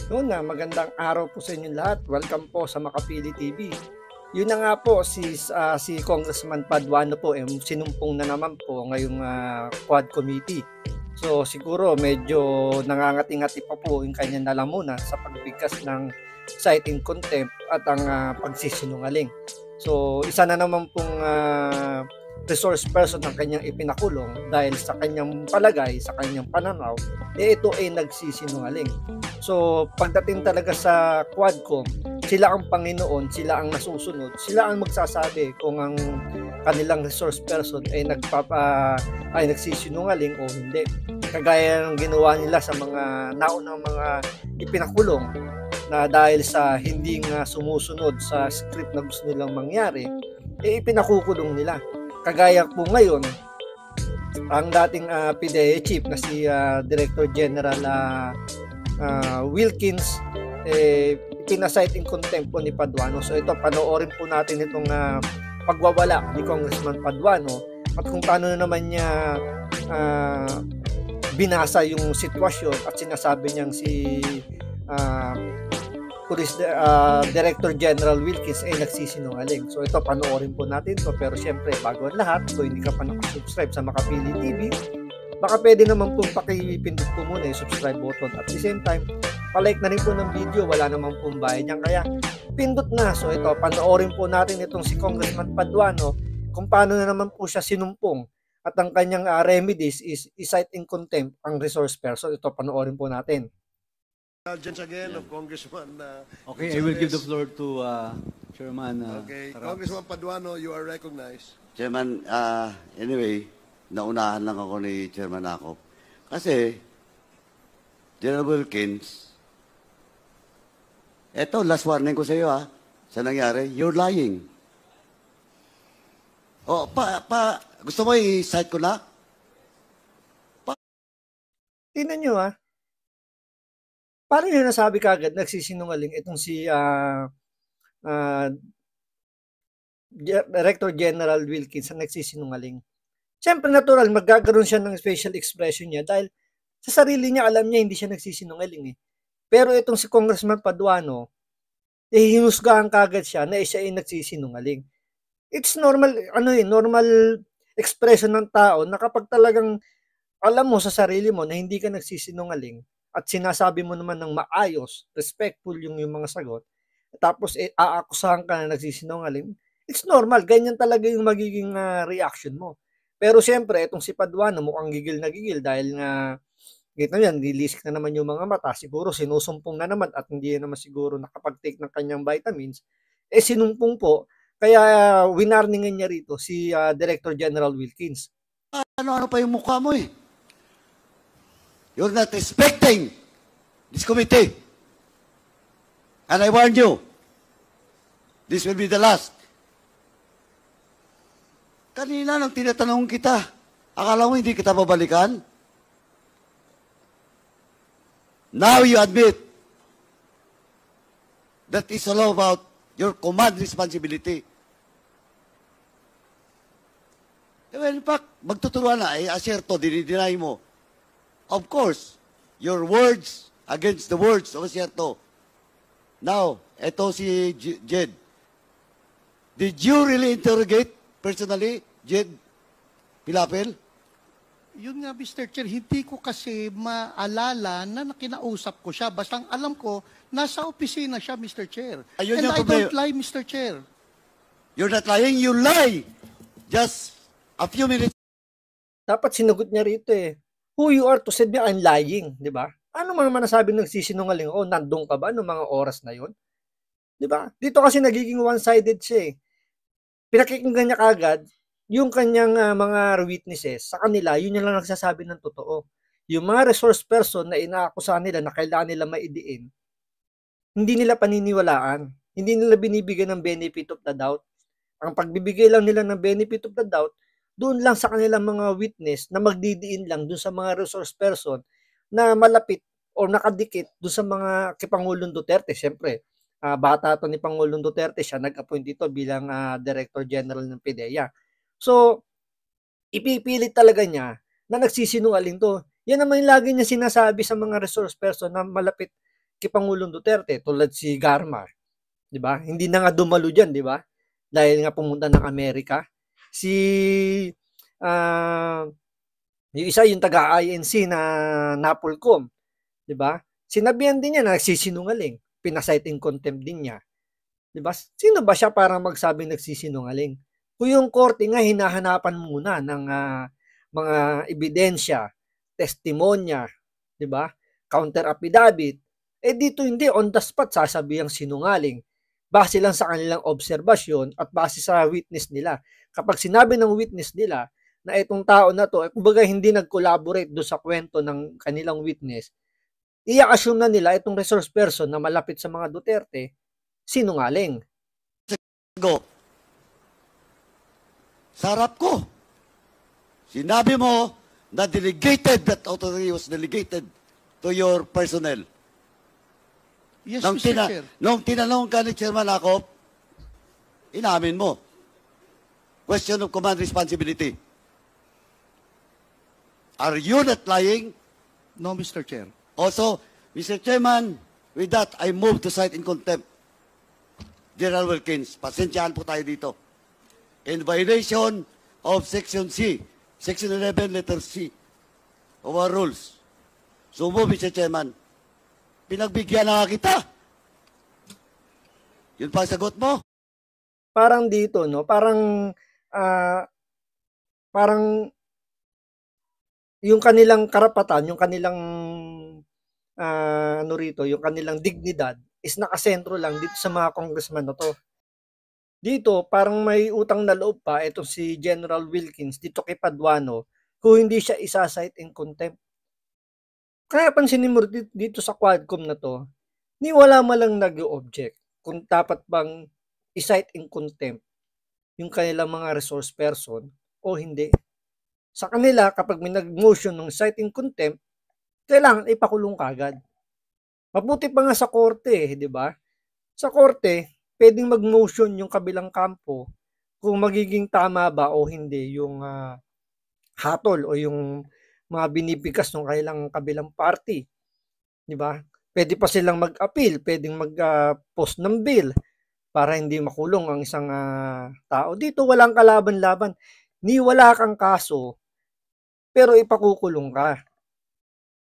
Una, magandang araw po sa inyong lahat. Welcome po sa Makapili TV. Yun na nga po, si Congressman Paduano po, sinumpong na naman po ngayong Quad Committee. So siguro medyo nangangati-ngati pa po yung kanyang nalamunan sa pagbigkas ng citing contempt at ang pagsisinungaling. So isa na naman pong resource person ang kanyang ipinakulong dahil sa kanyang palagay, sa kanyang pananaw, ito ay nagsisinungaling. So pagdating talaga sa Quadcom, sila ang Panginoon, sila ang nasusunod, sila ang magsasabi kung ang kanilang resource person ay nagsisinungaling o hindi. Kagaya ng ginawa nila sa mga naunang mga ipinakulong na dahil sa hindi nga sumusunod sa script na gusto nilang mangyari, ipinakukulong nila. Kagaya po ngayon, ang dating PDEA chief na si Director General Wilkins, pinasight in contempt po ni Paduano. So ito, panoorin po natin itong pagwawala ni Congressman Paduano at kung paano naman niya binasa yung sitwasyon at sinasabi niyang si Police Director General Wilkins ay nagsisinungaling. So ito, panoorin po natin to. Pero syempre, bago ang lahat, kung hindi ka pa nakasubscribe sa Makapili TV, baka pwede naman pong pakipindot po muna yung subscribe button. At the same time, palike na rin po ng video, wala naman pong bayad yan. Kaya pindot na. So ito, panoorin po natin itong si Congressman Paduano kung paano na naman po siya sinumpong. At ang kanyang remedies is cite in contempt ang resource person. Ito, panoorin po natin. Indulgence again of Congressman Okay, I will give the floor to Chairman Okay, Tarap. Congressman Paduano, you are recognized. Chairman, anyway, naunahan lang ako ni Chairman Akop. Kasi, General Wilkins, eto, last warning ko sa iyo sa nangyari, you're lying. Oh, gusto mo i-cite ko na? Tingnan nyo paano nyo nasabi kagad nagsisinungaling itong si Director General Wilkins ang nagsisinungaling? Siyempre natural, magkakaroon siya ng facial expression niya dahil sa sarili niya alam niya hindi siya nagsisinungaling Pero itong si Congressman Paduano, hinusgahan kagad siya na siya ay nagsisinungaling. It's normal, normal expression ng tao na kapag talagang alam mo sa sarili mo na hindi ka nagsisinungaling, at sinasabi mo naman ng maayos, respectful yung mga sagot, tapos aakusahan ka na nagsisinungaling, it's normal, ganyan talaga yung magiging reaction mo. Pero siyempre, itong si Paduano mukhang gigil na gigil dahil nga, gito yan, nilisik na naman yung mga mata, siguro sinusumpong na naman at hindi naman siguro nakapag-take ng kanyang vitamins, sinumpong po, kaya winarningan niya rito si Director General Wilkins. Ano pa yung mukha mo You're not respecting this committee. And I warn you, this will be the last. Kanina nang tinatanong kita, akala mo hindi kita babalikan? Now you admit that it's all about your command responsibility. Well, in fact, magtuturuan na, aserto, dinideny mo. Of course, your words against the words of Aserto. Now, eto si Jed. Did you really interrogate personally, Jed Pilapel? Yun nga, Mr. Chair, hindi ko kasi maalala na kinausap ko siya. Basta alam ko, nasa opisina siya, Mr. Chair. Ayun And yung I problema. don't lie, Mr. Chair. You're not lying, you lie. Just a few minutes. Dapat sinagot niya rito who you are to say me I'm lying, di ba? Ano mo naman nasabi ng nagsisinungaling? Nandun ka ba noong mga oras na yon? Di ba? Dito kasi nagiging one-sided siya Pinakikinggan niya kagad yung kanyang mga witnesses sa kanila, yun lang nagsasabi ng totoo. Yung mga resource person na inaakusahan nila na kailangan nila maidiin, hindi nila paniniwalaan. Hindi nila binibigyan ng benefit of the doubt. Ang pagbibigay lang nila ng benefit of the doubt, doon lang sa kanilang mga witness na magdidiin lang doon sa mga resource person na malapit o nakadikit doon sa mga kay Pangulong Duterte. Siyempre, bata to ni Pangulong Duterte, siya nag-appoint dito bilang Director General ng PDEA. So, ipipilit talaga niya na nagsisinungaling to. Yan naman yung lagi niya sinasabi sa mga resource person na malapit kay Pangulong Duterte tulad si Garma, 'di ba? Hindi na nga dumalo diyan, 'di ba? Dahil nga pumunta ng Amerika. Si yung isa yung taga-INC na Napolcom, 'di ba? Sinabihan din niya na nagsisinungaling, pinasight in contempt din niya. 'Di ba? Sino ba siya para magsabing nagsisinungaling? Kung yung korte nga hinahanapan muna ng mga ebidensya, testimonya, 'di ba? Counter affidavit. Eh dito hindi on the spot sasabihang sinungaling. Base lang sa kanilang obserbasyon at base sa witness nila. Kapag sinabi ng witness nila na itong tao na to, kumbaga hindi nag-collaborate do sa kwento ng kanilang witness, i-assume na nila itong resource person na malapit sa mga Duterte, sinungaling. Go. Sarap ko. Sinabi mo na that authority was delegated to your personnel. Yes, Mr. Chair. Nung tinanong ka ni Chairman Acop, inamin mo. Question of command responsibility. Are you not lying? No, Mr. Chair. Also, Mr. Chairman, with that, I move to cite in contempt General Wilkins. Pasensyahan po tayo dito. In violation of Section C, Section 11, letter C, of our rules. So move, Mr. Chairman. Pinagbigyan na kita. Yun pa ang sagot mo? Parang dito, no? Parang yung kanilang karapatan, yung kanilang yung kanilang dignidad is nakasentro lang dito sa mga congressman na to. Dito, parang may utang na loob pa ito si General Wilkins dito kay Paduano kung hindi siya isa-cite in contempt. Kaya pansinin mo dito sa Quadcom na to, ni wala malang nag-object kung dapat bang i-cite in contempt yung kanilang mga resource person o hindi. Sa kanila, kapag may nag-motion ng cite in contempt, kailangan ipakulong kagad. Mabuti pa nga sa korte, di ba? Sa korte, pwedeng mag-motion yung kabilang kampo kung magiging tama ba o hindi yung hatol o yung mga binibigas ng kailang kabilang party. Di ba? Pwede pa silang mag-appeal, pwedeng mag-post ng bill para hindi makulong ang isang tao. Dito walang kalaban-laban. Ni wala kang kaso, pero ipakukulong ka.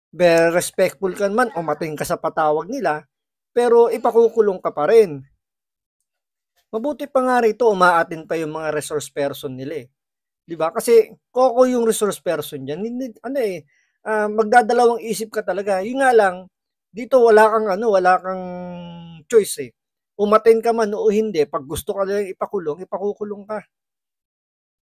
Very respectful ka man o mating ka sa patawag nila, pero ipakukulong ka pa rin. Mabuti pa nga rito, umaatin pa yung mga resource person nila eh. 'Di ba? Kasi koko yung resource person diyan. Magdadalawang isip ka talaga. Yun nga lang, dito wala kang choice eh. Umatin ka man o hindi, pag gusto ka lang ipakulong, ipakukulong ka.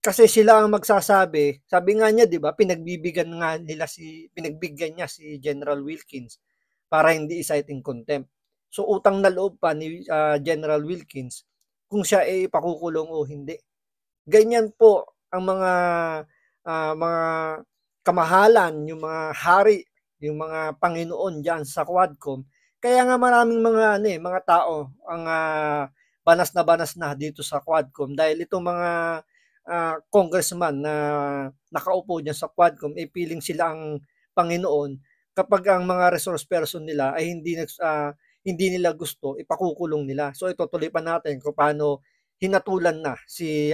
Kasi sila ang magsasabi, sabi nga niya, 'di ba, pinagbigyan niya si General Wilkins para hindi i-cite in contempt. So utang na loob pa ni General Wilkins kung siya ay ipakukulong o hindi. Ganyan po ang mga kamahalan, yung mga hari, yung mga Panginoon diyan sa Quadcom. Kaya nga maraming mga tao ang banas na dito sa Quadcom dahil itong mga congressman na nakaupo diyan sa Quadcom piling sila ang Panginoon kapag ang mga resource person nila ay hindi nila gusto, ipakukulong nila. So ito tuloy pa natin kung paano hinatulan na si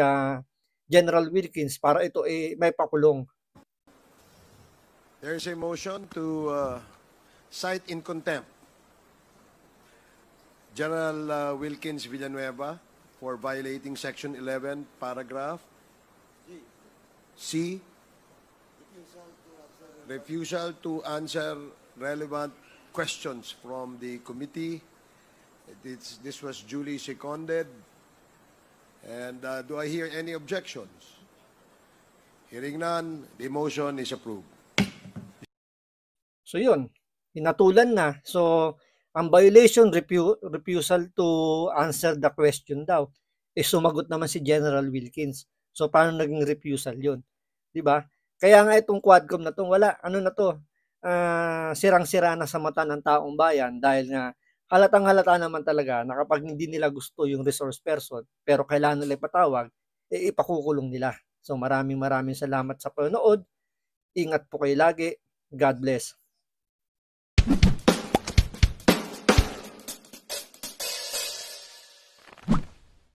General Wilkins para ito may pakulong. There is a motion to cite in contempt General Wilkins Villanueva for violating Section 11, paragraph C, refusal to answer relevant questions from the committee. This was duly seconded. And do I hear any objections? Hearing none, the motion is approved. So yun, hinatulan na. So ang violation, refusal to answer the question daw. Sumagot naman si General Wilkins. So paano naging refusal yun? 'Di ba? Kaya nga itong Quadcom na to, sirang-sira na sa mata ng taong bayan dahil nga halatang-halata naman talaga na kapag hindi nila gusto yung resource person pero kailangan nila ipatawag, ipakukulong nila. So maraming salamat sa panonood. Ingat po kayo lagi. God bless.